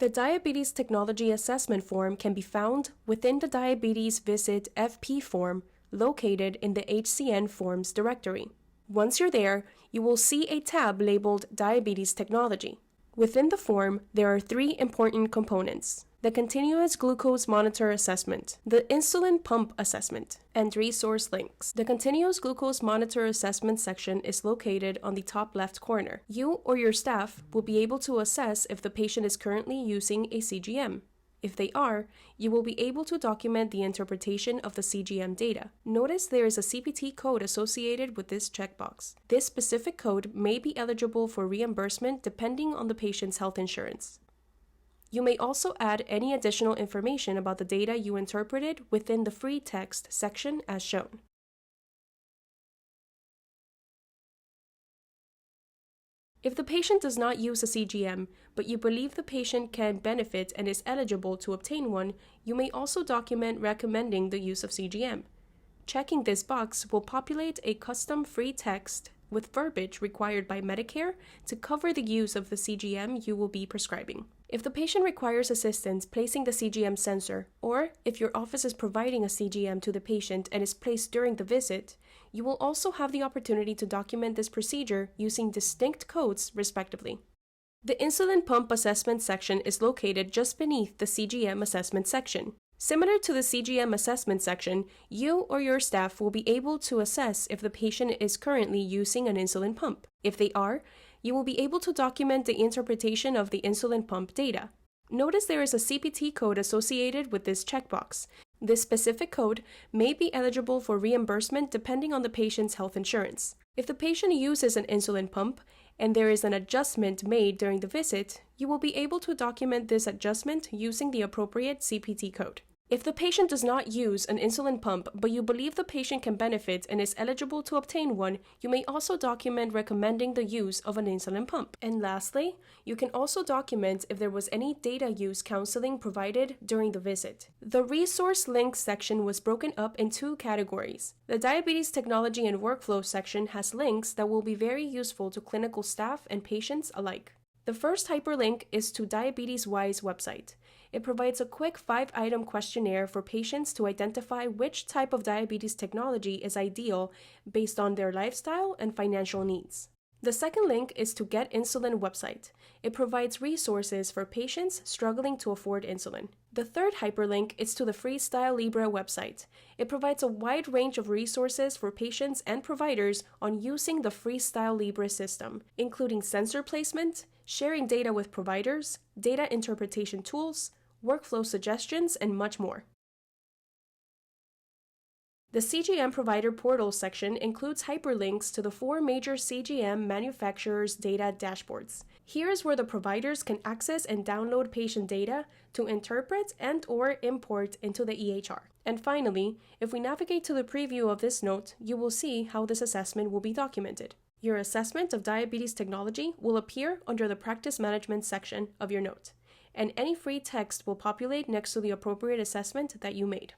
The Diabetes Technology Assessment form can be found within the Diabetes Visit FP form located in the HCN Forms directory. Once you're there, you will see a tab labeled Diabetes Technology. Within the form, there are three important components: the Continuous Glucose Monitor Assessment, the Insulin Pump Assessment, and resource links. The Continuous Glucose Monitor Assessment section is located on the top left corner. You or your staff will be able to assess if the patient is currently using a CGM. If they are, you will be able to document the interpretation of the CGM data. Notice there is a CPT code associated with this checkbox. This specific code may be eligible for reimbursement depending on the patient's health insurance. You may also add any additional information about the data you interpreted within the free text section as shown. If the patient does not use a CGM, but you believe the patient can benefit and is eligible to obtain one, you may also document recommending the use of CGM. Checking this box will populate a custom free text with verbiage required by Medicare to cover the use of the CGM you will be prescribing. If the patient requires assistance placing the CGM sensor, or if your office is providing a CGM to the patient and is placed during the visit, you will also have the opportunity to document this procedure using distinct codes, respectively. The Insulin Pump Assessment section is located just beneath the CGM Assessment section. Similar to the CGM Assessment section, you or your staff will be able to assess if the patient is currently using an insulin pump. If they are, you will be able to document the interpretation of the insulin pump data. Notice there is a CPT code associated with this checkbox. This specific code may be eligible for reimbursement depending on the patient's health insurance. If the patient uses an insulin pump and there is an adjustment made during the visit, you will be able to document this adjustment using the appropriate CPT code. If the patient does not use an insulin pump, but you believe the patient can benefit and is eligible to obtain one, you may also document recommending the use of an insulin pump. And lastly, you can also document if there was any data use counseling provided during the visit. The resource links section was broken up in two categories. The Diabetes Technology and Workflow section has links that will be very useful to clinical staff and patients alike. The first hyperlink is to DiabetesWise website. It provides a quick 5-item questionnaire for patients to identify which type of diabetes technology is ideal based on their lifestyle and financial needs. The second link is to Get Insulin website. It provides resources for patients struggling to afford insulin. The third hyperlink is to the Freestyle Libre website. It provides a wide range of resources for patients and providers on using the Freestyle Libre system, including sensor placement, sharing data with providers, data interpretation tools, workflow suggestions, and much more. The Cgm Provider Portal section includes hyperlinks to the 4 major CGM manufacturers' data dashboards. Here is where the providers can access and download patient data to interpret and/or import into the EHR. And finally, if we navigate to the preview of this note, you will see how this assessment will be documented. Your assessment of diabetes technology will appear under the Practice Management section of your note, and any free text will populate next to the appropriate assessment that you made.